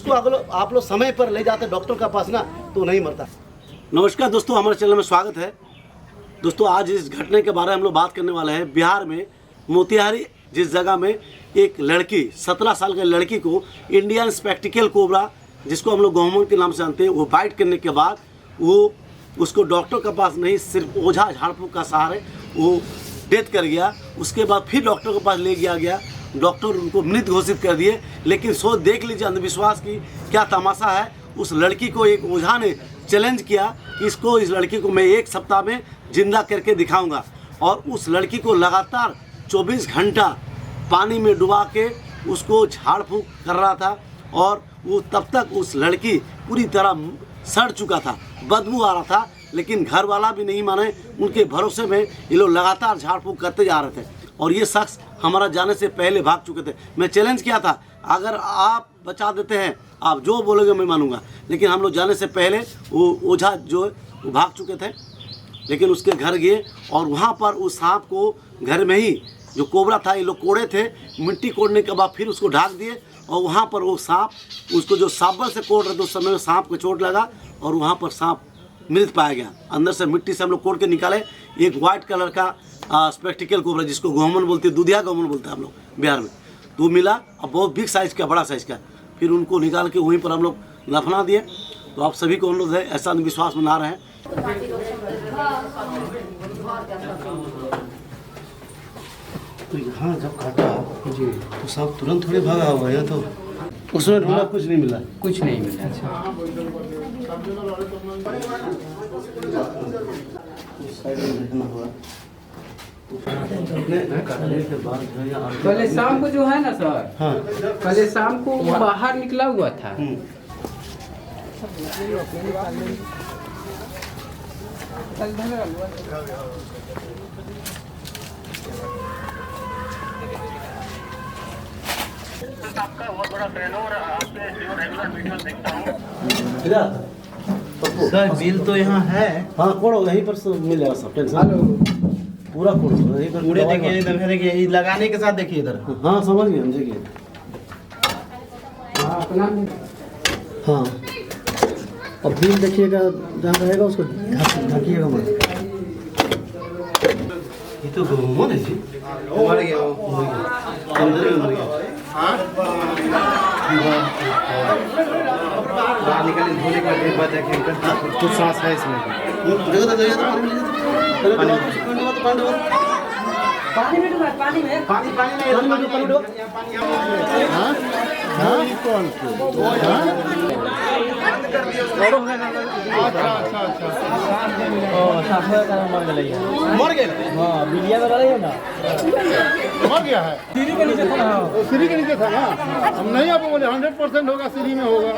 इसको अगर आप लोग समय पर ले जाते डॉक्टर के पास ना तो नहीं मरता। नमस्कार दोस्तों, हमारे चैनल में स्वागत है। दोस्तों आज इस घटने के बारे में हम लोग बात करने वाले हैं। बिहार में मोतिहारी जिस जगह में एक लड़की 17 साल की लड़की को इंडियन स्पेक्टिकल कोबरा, जिसको हम लोग गौमन के नाम से जानते हैं, वो बाइट करने के बाद वो उसको डॉक्टर के पास नहीं, सिर्फ ओझा झाड़ फूक का सहारे वो डेथ कर गया। उसके बाद फिर डॉक्टर के पास ले गया, डॉक्टर उनको मृत घोषित कर दिए। लेकिन सोच देख लीजिए अंधविश्वास की क्या तमाशा है। उस लड़की को एक ओझा ने चैलेंज किया कि इस लड़की को मैं 1 सप्ताह में जिंदा करके दिखाऊंगा, और उस लड़की को लगातार 24 घंटा पानी में डुबा के उसको झाड़ फूक कर रहा था, और वो तब तक उस लड़की पूरी तरह सड़ चुका था, बदबू आ रहा था। लेकिन घर वाला भी नहीं माने, उनके भरोसे में ये लोग लगातार झाड़ फूक करते जा रहे थे, और ये शख्स हमारा जाने से पहले भाग चुके थे। मैं चैलेंज किया था, अगर आप बचा देते हैं, आप जो बोलोगे मैं मानूंगा। लेकिन हम लोग जाने से पहले वो ओझा जो है वो भाग चुके थे। लेकिन उसके घर गए और वहाँ पर उस सांप को घर में ही जो कोबरा था, ये लोग कोड़े थे, मिट्टी कोड़ने के बाद फिर उसको ढाक दिए, और वहाँ पर वो सांप उसको जो साबल से कोड़ रहे थे उस समय में सांप को चोट लगा और वहाँ पर सांप मृत पाया गया। अंदर से मिट्टी से हम लोग कोड़ के निकाले एक वाइट कलर का स्पेक्टिकल कोबरा, जिसको गौमन बोलते हैं, दूधिया गौमन बोलते हैं हम लोग बिहार में। तो मिला और बहुत बिग साइज़ का, बड़ा साइज़ का। फिर उनको निकाल के वहीं पर हम लोग दफना दिए। तो आप सभी को अनुरोध है ऐसा अंधविश्वास में ना रहें। तो यहाँ जब काटा जी तो सांप तुरंत थोड़े भागा हुआ है, तो उसमें ढूंढा कुछ नहीं मिला, कुछ नहीं मिला। कल शाम को जो है ना सर, हाँ कल शाम को वो बाहर निकला हुआ था। आपका बहुत बड़ा फैन हो और आपसे जो रेगुलर वीडियो देखता हूँ। सर बिल तो यहाँ है। हाँ कोड़ो, यहीं पर मिल जाएगा सब, टेंशन पूरा कोड़ो यहीं पर। पूरे देखिए इधर है, देखिए ये लगाने के साथ देखिए इधर। हाँ समझ गए हम, देखिए हाँ। और बिल देखिएगा जहाँ रहेगा उसको ढकिएगा मत। ये तो गौमन है जी, मर गया वो, अंदर ही मर गया। बाहर निकले धोने के बाद देखें कुछ सांस है इसमें। पानी मर गया है। सीढ़ी के नीचे था ना, सीढ़ी के नीचे था ना। हम नहीं आपको बोले 100% होगा, सीढ़ी में होगा।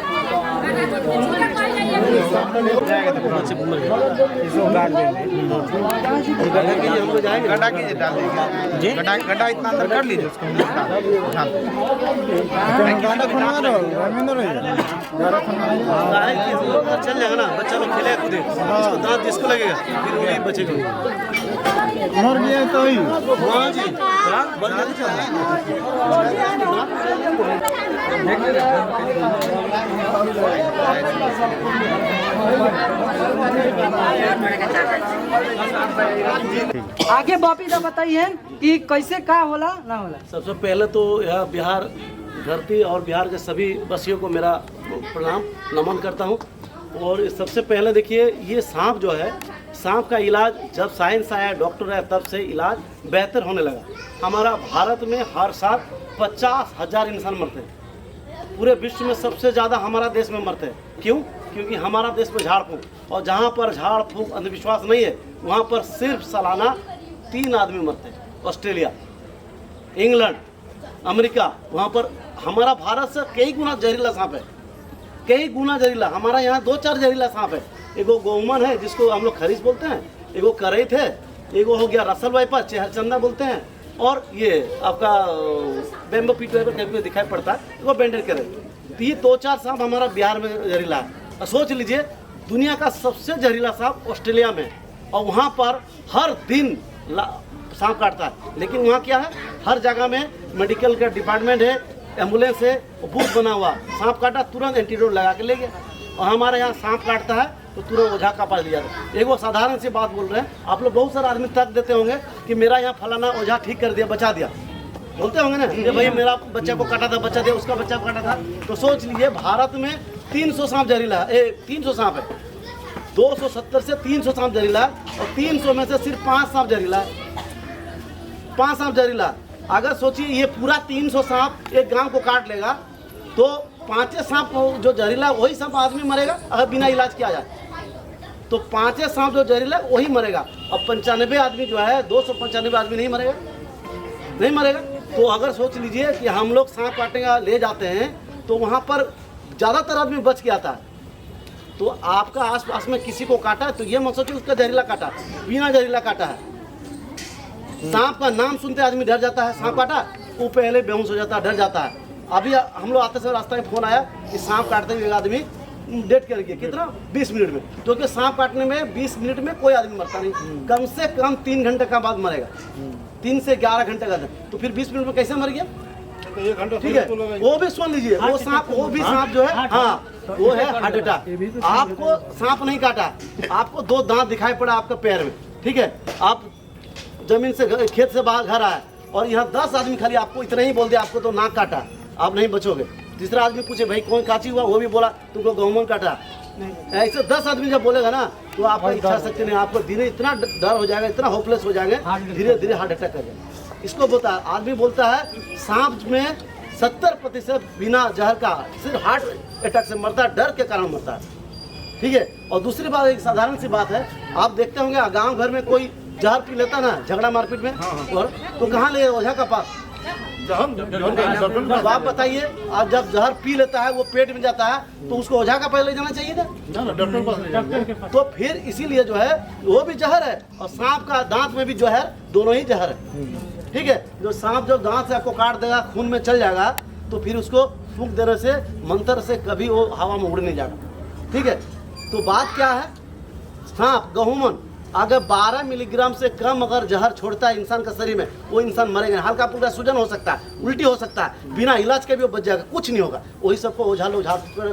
गड्ढा कीजिए, डाल दीजिए, गड्ढा इतना अंदर कर लीजिए, उसको चल जाएगा ना, बच्चा लोग खेले कूदे, इसको दांत जिसको लगेगा फिर वही बचेगा। मर गया तो ही। हाँ जी, आगे बापी दा बताइए कि कैसे का होला ना होला। सबसे पहले तो यह बिहार धरती और बिहार के सभी वासियों को मेरा प्रणाम नमन करता हूँ। और सबसे पहले देखिए, ये सांप जो है, सांप का इलाज जब साइंस आया, डॉक्टर आया, तब से इलाज बेहतर होने लगा। हमारा भारत में हर साल 50,000 इंसान मरते हैं। पूरे विश्व में सबसे ज़्यादा हमारा देश में मरते हैं। क्यों? क्योंकि हमारा देश में झाड़ फूक, और जहाँ पर झाड़ फूक अंधविश्वास नहीं है वहाँ पर सिर्फ सालाना 3 आदमी मरते हैं। ऑस्ट्रेलिया, इंग्लैंड, अमेरिका, वहाँ पर हमारा भारत से कई गुना जहरीला सांप है, कई गुना जहरीला। हमारा यहाँ 2-4 जहरीला सांप है। एगो गौमन है जिसको हम लोग खरीस बोलते हैं, एगो करैत है, एगो हो गया रसल वाइपर, चेहरचंदा बोलते हैं, और ये आपका बेम्बो पीट वाइपर कभी दिखाई पड़ता है, वो बेंडर करैत। तो ये 2-4 सांप हमारा बिहार में जहरीला है। और सोच लीजिए, दुनिया का सबसे जहरीला सांप ऑस्ट्रेलिया में, और वहाँ पर हर दिन सांप काटता है। लेकिन वहाँ क्या है, हर जगह में मेडिकल का डिपार्टमेंट है, एम्बुलेंस है, बूथ बना हुआ, सांप काटा तुरंत एंटीडोट लगा के ले गया। और हमारे यहाँ सांप काटता है तो तुरंत ओझा का पास लिया जाता है। एक वो साधारण सी बात बोल रहे हैं, आप लोग बहुत सारे आदमी तक देते होंगे कि मेरा यहाँ फलाना ओझा ठीक कर दिया, बचा दिया, बोलते होंगे ना ये भाई मेरा बच्चा को काटा था, बचा दिया, उसका बच्चा को काटा था। तो सोच लीजिए भारत में 300 सांप जहरीला है, 300 सांप है, 270 से 300 सांप जहरीला है और 300 में से सिर्फ 5 सांप जहरीला है, 5 सांप जहरीला। अगर सोचिए ये पूरा 300 सांप एक गांव को काट लेगा तो 5 सांप जो जहरीला वही सांप आदमी मरेगा अगर बिना इलाज किया जाए। तो 5 सांप जो जहरीला वही मरेगा और 95 आदमी जो है 295 आदमी नहीं मरेगा, नहीं मरेगा। तो अगर सोच लीजिए कि हम लोग सांप काटने का ले जाते हैं तो वहाँ पर ज़्यादातर आदमी बच के आता है। तो आपका आसपास में किसी को काटा तो ये मत सोचिए उसका जहरीला काटा, बिना जहरीला काटा है। सांप का नाम सुनते आदमी डर जाता है, सांप काटा वो पहले बेहोश हो जाता है, डर जाता है। अभी हम लोग आते समय रास्ते में फोन आया कि सांप काटते हुए एक आदमी डेट कर गया, कितना 20 मिनट में, क्योंकि सांप काटने में 20 मिनट में कोई आदमी मरता नहीं, कम से कम 3 घंटे का बाद मरेगा, 3 से 11 घंटे का। तो फिर 20 मिनट में कैसे मर गया? ठीक है, वो भी सुन लीजिए, वो सांप, वो भी सांप जो है, हाँ वो है हार्ट अटैक। आपको सांप नहीं काटा, आपको 2 दांत दिखाई पड़ा आपका पैर में, ठीक है, आप जमीन से खेत से बाहर घर आए और यहाँ 10 आदमी खाली आपको इतना ही बोल दिया आपको तो नाक काटा, आप नहीं बचोगे। तीसरा आदमी पूछे भाई कौन काची हुआ, वो भी बोला तुमको गहुमन काटा। ऐसे 10 आदमी जब बोलेगा ना तो आपका इच्छा शक्ति नहीं, आपको धीरे इतना डर हो जाएगा, इतना होपलेस हो जाएंगे, धीरे धीरे हार्ट अटैक कर जाएगा। इसको बोलता है, आदमी बोलता है सांप में 70% बिना जहर का सिर्फ हार्ट अटैक से मरता है, डर के कारण मरता है, ठीक है। और दूसरी बात एक साधारण सी बात है, आप देखते होंगे गाँव घर में कोई जहर पी लेता ना झगड़ा मारपीट में, तो कहाँ ले ओझा का पास। तो आप बताइए, आज जब जहर पी लेता है वो पेट में जाता है तो उसको ओझा का पास ले जाना चाहिए ना, डॉक्टर पास। तो फिर इसीलिए जो है वो भी जहर है और सांप का दांत में भी जहर, दोनों ही जहर है, ठीक है। जो सांप जब दांत से आपको काट देगा, खून में चल जाएगा, तो फिर उसको फूंक देने से, मंत्र से कभी वो हवा में उड़ नहीं जाएगा, ठीक है। तो बात क्या है, सांप गहुमन अगर 12 मिलीग्राम से कम अगर जहर छोड़ता है इंसान का शरीर में, वो इंसान मरेगा। हल्का फुल्का सूजन हो सकता है, उल्टी हो सकता है, बिना इलाज के भी वो बच जाएगा, कुछ नहीं होगा। वही सबको ओझा लोग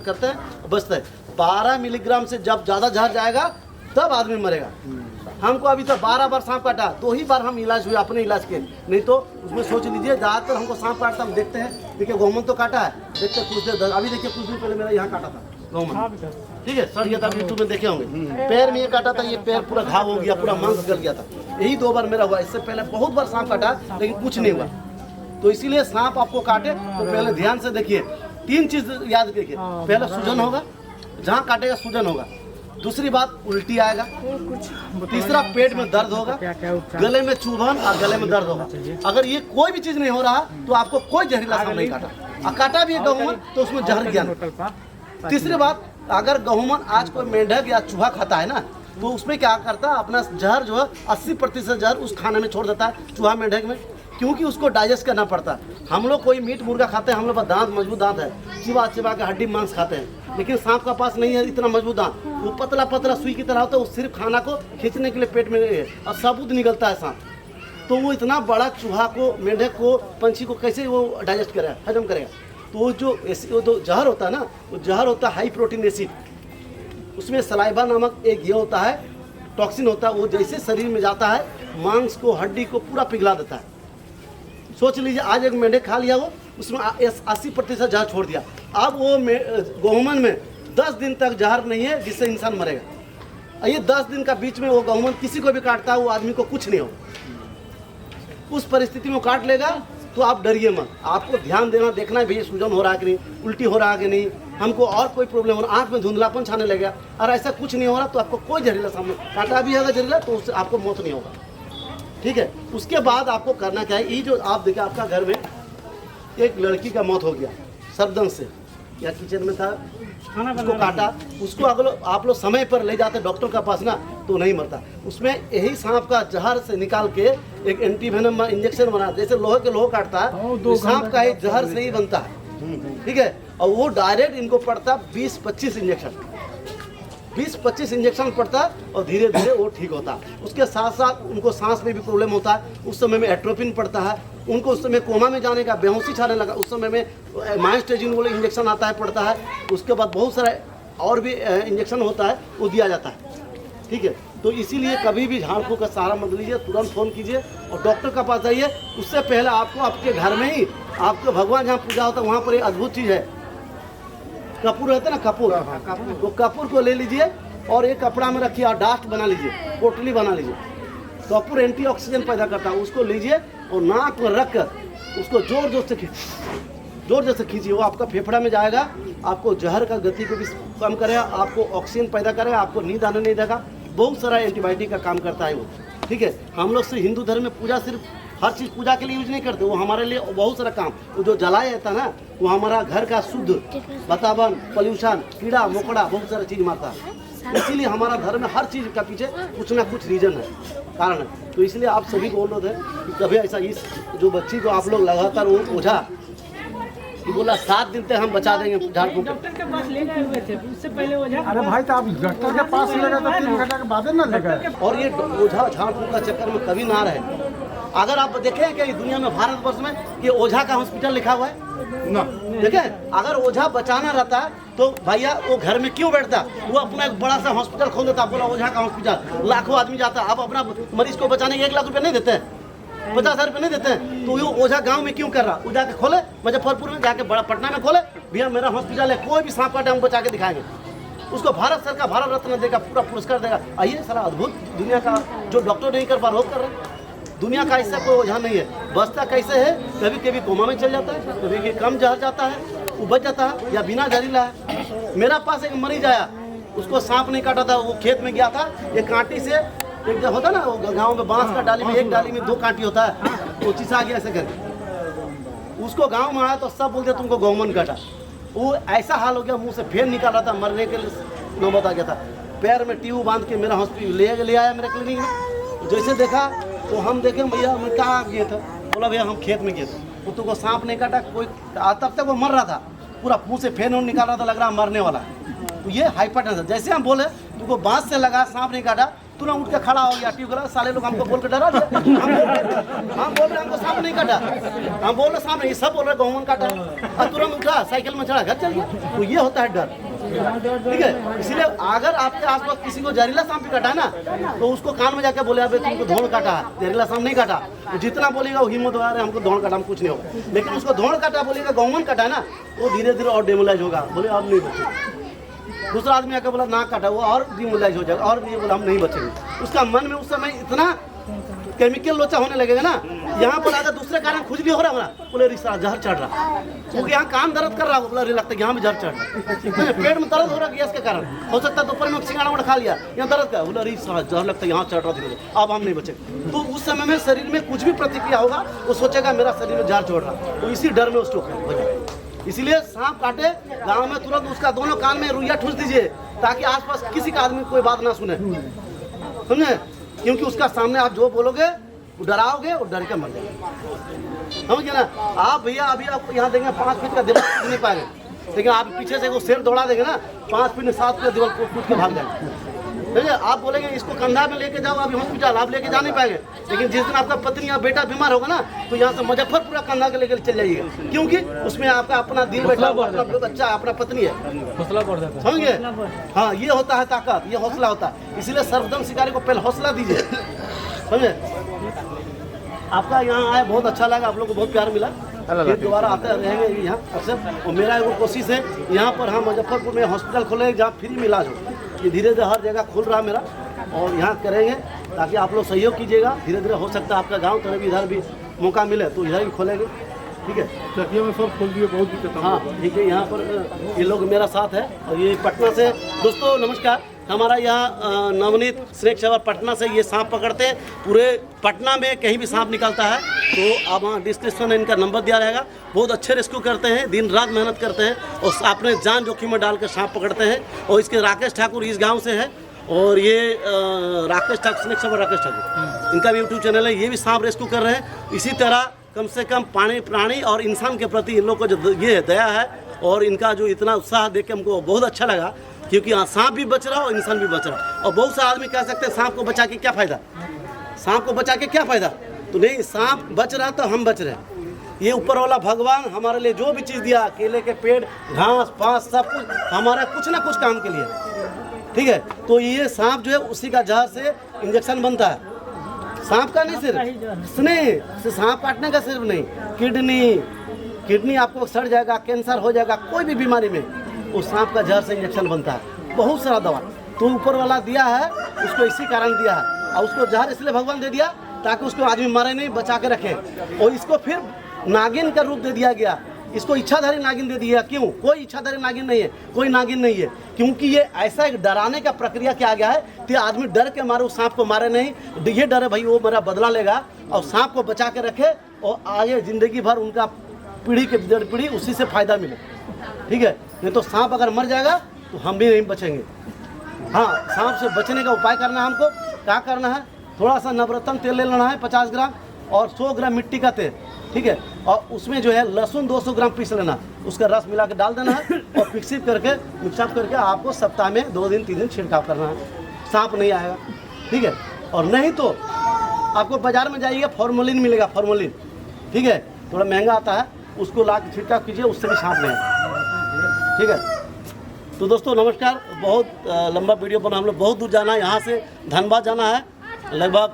करते हैं, बचते हैं। 12 मिलीग्राम से जब ज़्यादा जहर जाएगा तब आदमी मरेगा। हमको अभी तक 12 बार सांप काटा, 2 ही बार हम इलाज हुए अपने इलाज के, नहीं तो उसमें सोच लीजिए ज़्यादातर हमको सांप काटता हम देखते हैं। देखिए गहुमन तो काटा है, देखते कुछ देर, अभी देखिए कुछ दिन पहले मेरा यहाँ काटा था गहुमन, ठीक है, सर ये था, यूट्यूब में देखे होंगे। पैर में ये काटा था, ये पैर पूरा घाव हो गया, पूरा मांस गल गया था। यही 2 बार मेरा हुआ, इससे पहले बहुत बार सांप काटा लेकिन कुछ नहीं हुआ। तो इसीलिए सांप आपको काटे तो पहले ध्यान से देखिए, 3 चीज याद रखिए, पहले सूजन होगा, जहाँ काटेगा सूजन होगा, दूसरी बात उल्टी आएगा, तीसरा पेट में दर्द होगा, गले में चुभन और गले में दर्द होगा। अगर ये कोई भी चीज नहीं हो रहा तो आपको कोई जहरीला सांप नहीं काटा, और काटा भी है गहुमन तो उसमें जहर गया। तीसरी बात, अगर गहुमन आज कोई मेंढक या चूहा खाता है ना तो उसमें क्या करता है, अपना जहर जो है 80% जहर उस खाने में छोड़ देता है, चूहा मेंढक में, क्योंकि उसको डाइजेस्ट करना पड़ता है। हम लोग कोई मीट मुर्गा खाते हैं, हम लोग दांत मजबूत दांत है, चिबा चिबा के हड्डी मांस खाते हैं, लेकिन सांप का पास नहीं है इतना मजबूत दांत, वो पतला पतला सुई की तरह होता है, वो सिर्फ खाना को खींचने के लिए पेट में और सबूत निकलता है सांप। तो वो इतना बड़ा चूहा को, मेंढक को, पंछी को कैसे वो डाइजेस्ट करेगा, हजम करेगा। तो वो जो जहर होता है ना, वो जहर होता है हाई प्रोटीन एसिड, उसमें सलाइवा नामक एक ये होता है, टॉक्सिन होता है, वो जैसे शरीर में जाता है मांस को, हड्डी को पूरा पिघला देता है। सोच लीजिए आज एक मेंढक खा लिया, वो उसमें 80% जहर छोड़ दिया, अब वो गहुमन में 10 दिन तक जहर नहीं है जिससे इंसान मरेगा। ये 10 दिन का बीच में वो गहुमन किसी को भी काटता है, वो आदमी को कुछ नहीं होगा। उस परिस्थिति में काट लेगा तो आप डरिए मत, आपको ध्यान देना, देखना है भैया सूजन हो रहा है कि नहीं, उल्टी हो रहा है कि नहीं, हमको और कोई प्रॉब्लम हो रहा है, आँख में धुंधलापन छाने लगेगा, और ऐसा कुछ नहीं हो रहा तो आपको कोई जहरीला सामने काटा भी होगा जहरीला तो उससे आपको मौत नहीं होगा, ठीक है। उसके बाद आपको करना क्या है, ये जो आप देखिए आपका घर में एक लड़की का मौत हो गया सर्दन से, या किचन में था, उसको काटा, उसको अगर आप लोग समय पर ले जाते डॉक्टर के पास ना तो नहीं मरता। उसमें यही सांप का जहर से निकाल के एक एंटीवेनम इंजेक्शन बना, जैसे लोहे के लोहे काटता है, तो सांप का एक जहर से ही बनता है, ठीक है। और वो डायरेक्ट इनको पड़ता 20-25 इंजेक्शन, 20-25 इंजेक्शन पड़ता है और धीरे धीरे वो ठीक होता है। उसके साथ साथ उनको सांस में भी प्रॉब्लम होता है, उस समय में एट्रोपिन पड़ता है, उनको उस समय कोमा में जाने का, बेहोशी छाने लगा, उस समय में माइस्टेजिन बोले इंजेक्शन आता है, पड़ता है, उसके बाद बहुत सारा और भी इंजेक्शन होता है, वो दिया जाता है। ठीक है, तो इसीलिए कभी भी झाड़ फूँक का सहारा मत लीजिए, तुरंत फ़ोन कीजिए और डॉक्टर के पास जाइए। उससे पहले आपको आपके घर में ही आपके भगवान जहाँ पूजा होता है वहाँ पर एक अद्भुत चीज़ है, कपूर रहता है ना, कपूर, वो कपूर को ले लीजिए और एक कपड़ा में रखिए और डास्ट बना लीजिए, पोटली बना लीजिए। कपूर एंटीऑक्सीडेंट पैदा करता है, उसको लीजिए और नाक में रख कर उसको जोर जोर से खींचिए, वो आपका फेफड़ा में जाएगा, आपको जहर का गति को भी कम करेगा, आपको ऑक्सीजन पैदा करेगा, आपको नींद आने नहीं देगा, बहुत सारा एंटीबायोटिक का काम करता है वो। ठीक है, हम लोग से हिंदू धर्म में पूजा सिर्फ हर चीज़ पूजा के लिए यूज नहीं करते, वो हमारे लिए बहुत सारा काम, वो जो जलाया जाता है ना, वो हमारा घर का शुद्ध वातावरण, पोल्यूशन, कीड़ा मकोड़ा बहुत सारा चीज़ मारता है। इसीलिए हमारा धर्म में हर चीज़ का पीछे कुछ ना कुछ रीजन है, कारण है। तो इसलिए आप सभी को बोल रहे थे कि कभी ऐसा इस जो बच्ची को आप लोग लगातार वो ओझा बोला 7 दिन तक हम बचा देंगे झाड़ फूँक। डॉक्टर के पास ले गए हुए थे, उससे पहले ओझा। अरे भाई तो आप डॉक्टर के पास लगा तो 3 घंटे के बाद ना लगा। और ये ओझा झाड़ फूँक का चक्कर में कभी ना रहे। अगर आप देखें कि दुनिया में, भारतवर्ष में ये ओझा का हॉस्पिटल लिखा हुआ है ना, देखें, अगर ओझा बचाना रहता तो भैया वो घर में क्यों बैठता, वो अपना एक बड़ा सा हॉस्पिटल खोल देता, बोला ओझा का हॉस्पिटल, लाखों आदमी जाता। आप अपना मरीज को बचाने के 1 लाख रुपया नहीं देते हैं, 50,000 रुपये नहीं देते हैं, तो ये ओझा गांव में क्यों कर रहा? वो जाके खोले, मुजफ्फरपुर में जाके बड़ा पटना में खोले, भैया मेरा हॉस्पिटल है, कोई भी सांप काटे हम बचा के दिखाएंगे, उसको भारत सरकार भारत रत्न देगा, पूरा पुरस्कार देगा। आइए, सारा अद्भुत दुनिया का जो डॉक्टर नहीं कर पा रहा, वो कर रहे हैं। दुनिया का ऐसा कोई ओझा नहीं है। बचता कैसे है, कभी कभी कोमा में चल जाता है, कभी कभी कम जहर जाता है, वो बच जाता है, या बिना जहरीला है। मेरा पास एक मरीज आया, उसको सांप नहीं काटा था, वो खेत में गया था, एक कांटी से, एक जो होता ना वो गांव में बांस का डाली में, एक डाली में 2 कांटी होता है, वो चिसा गया ऐसे करके। उसको गांव में आया तो सब बोलते तुमको गौमन काटा। वो ऐसा हाल हो गया, मुंह से फेर निकाल रहा था, मरने के लिए नौबत आ गया था। पैर में ट्यूब बांध के मेरा हॉस्पिटल ले आया मेरे क्लिनिक में। जैसे देखा तो हम देखे, भैया मैं कहाँ गए थे? बोला भैया हम खेत में गए थे। वो तुमको सांप नहीं काटा, कोई तब तक वो मर रहा था, पूरा मुँह से फेन निकाल रहा था, लग रहा मरने वाला। तो ये हाइपरटेंशन। जैसे हम बोले तुमको बांस से लगा, सांप नहीं काटा, तुरंत उठ के खड़ा हो गया, ट्यूब गला। साले लोग हमको बोल के डरा दिया। हम बोल रहे हमको सांप नहीं काटा, हम बोल रहे सांप नहीं, सब बोल रहे गौमन काटा, और तुरंत उठा, साइकिल में चढ़ा, घर चल गया। तो ये होता है डर। ठीक है, इसलिए अगर आपके आसपास किसी को जहरीला सांप भी काटा है ना, तो उसको कान में जाकर बोले अबे तुमको धौड़ काटा है, जहरीला सांप नहीं काटा। तो जितना बोलेगा वो हिम्मत हो रहा है, हमको धौड़ काटा, हम कुछ नहीं होगा। लेकिन उसको धौड़ काटा बोलेगा, गौमन काटा है ना, वो धीरे धीरे और डेमोलाइज होगा, बोले अब नहीं बचे। दूसरा आदमी आकर बोला नाक काटा, वो और डिमोलाइज हो जाएगा, और ये बोला हम नहीं बचेंगे। उसका मन में उस समय इतना केमिकल लोचा होने लगेगा ना। यहाँ पर अगर दूसरे कारण खुजली हो रहा है ना, बोले रिश्ता जहर चढ़ रहा, क्योंकि यहाँ कान दर्द कर रहा है, बोला लगता है यहाँ भी जहर चढ़ रहा है, पेट में दर्द हो रहा है गैस के कारण, हो सकता है दोपहर में सिंगाड़ा वोड़ा खा लिया, यहाँ दर्द का, बोला रिश्ता जहर लगता है यहाँ चढ़ रहा धीरे, अब हम नहीं बचेंगे। तो उस समय में शरीर में कुछ भी प्रतिक्रिया होगा, वो सोचेगा मेरा शरीर में जहर चढ़ रहा, तो इसी डर में वो स्ट्रोक हो जाएगा। इसलिए सांप काटे गांव में तुरंत उसका दोनों कान में रुइया ठूस दीजिए, ताकि आसपास किसी का आदमी कोई बात ना सुने, समझे? क्योंकि उसका सामने आप जो बोलोगे वो डराओगे, वो डर के मर जाएगा, समझ गए ना? आप भैया अभी आपको यहाँ देंगे 5 फीट का दीवार नहीं पाएंगे, लेकिन आप पीछे से वो शेर दौड़ा देंगे ना, 5 फीट 7 फीट दीवार कूद के भाग जाएंगे। समझे? आप बोलेंगे इसको कंधा में लेके जाओ अभी हॉस्पिटल, आप लेके जा नहीं पाएंगे। लेकिन जिस दिन आपका पत्नी या बेटा बीमार होगा ना, तो यहाँ से मुजफ्फरपुर कंधा के लेकर चल जाइएगा, क्योंकि उसमें आपका अपना दिल बैठा हुआ, अपना बच्चा, अपना पत्नी है, हौसला बढ़ जाता है, समझिए? हाँ, ये होता है ताकत, ये हौसला होता है। इसलिए सर्वदम शिकारी को पहले हौसला दीजिए, समझे? आपका यहाँ आया बहुत अच्छा लगा, आप लोग को बहुत प्यार मिला, फिर दोबारा आते रहेंगे यहाँ अक्सर। और मेरा वो कोशिश है यहाँ पर हम मुजफ्फरपुर में हॉस्पिटल खोले जहाँ फ्री में इलाज हो। ये धीरे धीरे हर जगह खुल रहा है मेरा, और यहाँ करेंगे ताकि आप लोग सहयोग कीजिएगा। धीरे धीरे हो सकता है आपका गांव तरह भी इधर भी मौका मिले तो इधर भी खोलेंगे, ठीक है? चकिया में सब खोल दिए, बहुत दिक्कत। हाँ ठीक है, यहाँ पर ये लोग मेरा साथ है। और ये पटना से दोस्तों नमस्कार, हमारा यहाँ नवनीत स्नेक सेवर पटना से ये सांप पकड़ते हैं। पूरे पटना में कहीं भी सांप निकलता है तो आप वहाँ डिस्क्रिप्शन में इनका नंबर दिया रहेगा। बहुत अच्छे रेस्क्यू करते हैं, दिन रात मेहनत करते हैं और अपने जान जोखिम में डालकर सांप पकड़ते हैं। और इसके राकेश ठाकुर इस गांव से है, और ये राकेश ठाकुर स्नेक सेवर राकेश ठाकुर, इनका भी यूट्यूब चैनल है। ये भी सांप रेस्क्यू कर रहे हैं। इसी तरह कम से कम प्राणी और इंसान के प्रति इन लोग को जो ये दया है और इनका जो इतना उत्साह देख के हमको बहुत अच्छा लगा, क्योंकि हाँ सांप भी बच रहा और इंसान भी बच रहा। और बहुत सारे आदमी कह सकते हैं सांप को बचा के क्या फ़ायदा, सांप को बचा के क्या फ़ायदा, तो नहीं, सांप बच रहा तो हम बच रहे हैं। ये ऊपर वाला भगवान हमारे लिए जो भी चीज़ दिया, केले के पेड़, घास फांस, सब कुछ हमारा कुछ ना कुछ काम के लिए, ठीक है। तो ये सांप जो है उसी का जहर से इंजेक्शन बनता है। सांप का नहीं सिर्फ सांप काटने का सिर्फ नहीं, किडनी आपको सड़ जाएगा, कैंसर हो जाएगा, कोई भी बीमारी में उस सांप का जहर से इंजेक्शन बनता है। बहुत सारा दवा तो ऊपर वाला दिया है, उसको इसी कारण दिया है। और उसको जहर इसलिए भगवान दे दिया ताकि उसको आदमी मारे नहीं, बचा के रखे। और इसको फिर नागिन का रूप दे दिया गया, इसको इच्छाधारी नागिन दे दिया। क्यों? कोई इच्छाधारी नागिन नहीं है, कोई नागिन नहीं है, क्योंकि ये ऐसा एक डराने का प्रक्रिया किया गया है कि आदमी डर के मारे उस सांप को मारे नहीं। ये डर है भाई वो मेरा बदला लेगा, और सांप को बचा के रखे और आगे जिंदगी भर उनका पीढ़ी के दर पीढ़ी उसी से फायदा मिले, ठीक है। नहीं तो सांप अगर मर जाएगा तो हम भी नहीं बचेंगे। हाँ, सांप से बचने का उपाय करना है हमको। क्या करना है? थोड़ा सा नवरत्न तेल ले लेना है 50 ग्राम और 100 ग्राम मिट्टी का तेल, ठीक है। और उसमें जो है लहसुन 200 ग्राम पीस लेना, उसका रस मिला के डाल देना है और मिक्सअप करके आपको सप्ताह में 2 दिन 3 दिन छिड़काव करना है, सांप नहीं आएगा, ठीक है। और नहीं तो आपको बाजार में जाइएगा, फॉर्मोलिन मिलेगा, फॉर्मोलिन, ठीक है, थोड़ा महंगा आता है, उसको ला के छिड़काव कीजिए, उससे भी सांप नहीं आएगा, ठीक है। तो दोस्तों नमस्कार, बहुत लंबा वीडियो बना, हम लोग बहुत दूर जाना है, यहाँ से धनबाद जाना है लगभग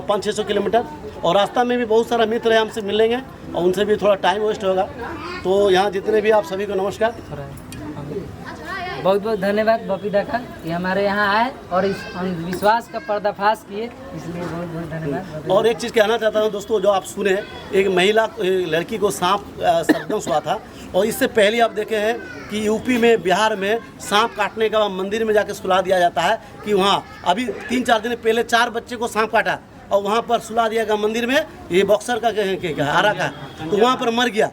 500-600 किलोमीटर, और रास्ता में भी बहुत सारा मित्र है, हमसे मिलेंगे और उनसे भी थोड़ा टाइम वेस्ट होगा। तो यहाँ जितने भी आप सभी को नमस्कार, बहुत बहुत धन्यवाद बपीदा का कि हमारे यहाँ आए और इस विश्वास का पर्दाफाश किए, इसलिए बहुत बहुत धन्यवाद। और एक चीज़ कहना चाहता हूँ दोस्तों, जो आप सुने, एक महिला लड़की को सांप सर्पदंश हुआ था, और इससे पहले आप देखे हैं कि यूपी में, बिहार में सांप काटने का मंदिर में जाके सुला दिया जाता है कि वहाँ अभी 3-4 दिन पहले 4 बच्चे को सांप काटा और वहाँ पर सुला दिया गया मंदिर में, ये बॉक्सर का क्या हारा का, तो वहाँ पर मर गया।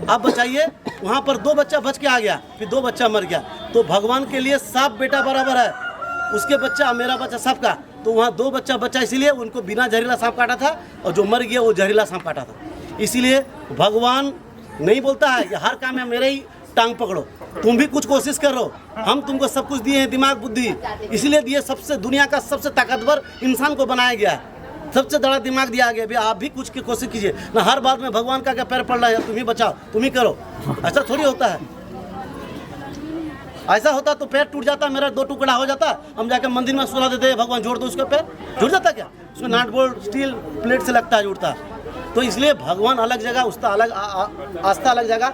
अब बताइए, वहाँ पर 2 बच्चा बच के आ गया, फिर 2 बच्चा मर गया। तो भगवान के लिए सब बेटा बराबर है, उसके बच्चा मेरा बच्चा सबका। तो वहाँ 2 बच्चा बच्चा, इसीलिए उनको बिना जहरीला सांप काटा था, और जो मर गया वो जहरीला सांप काटा था। इसीलिए भगवान नहीं बोलता है कि हर काम में मेरे ही टांग पकड़ो, तुम भी कुछ कोशिश करो, हम तुमको सब कुछ दिए हैं, दिमाग बुद्धि, इसलिए दिए, सबसे दुनिया का सबसे ताकतवर इंसान को बनाया गया है, सबसे बड़ा दिमाग दिया गया। अभी आप भी कुछ की कोशिश कीजिए ना, हर बात में भगवान का क्या पैर पड़ रहा है, तुम ही बचाओ, तुम ही करो, ऐसा थोड़ी होता है। ऐसा होता तो पैर टूट जाता, मेरा 2 टुकड़ा हो जाता, हम जाकर मंदिर में सुला देते, भगवान जोड़ दो उसका पैर, जुड़ जाता क्या? उसमें नाट बोल्ट स्टील प्लेट से लगता है, जुड़ता। तो इसलिए भगवान अलग जगह, उसका अलग आस्था अलग जगह,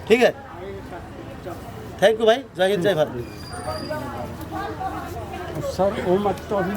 ठीक है। थैंक यू भाई, जय हिंद, जय भारत। सर वो मत तो अभी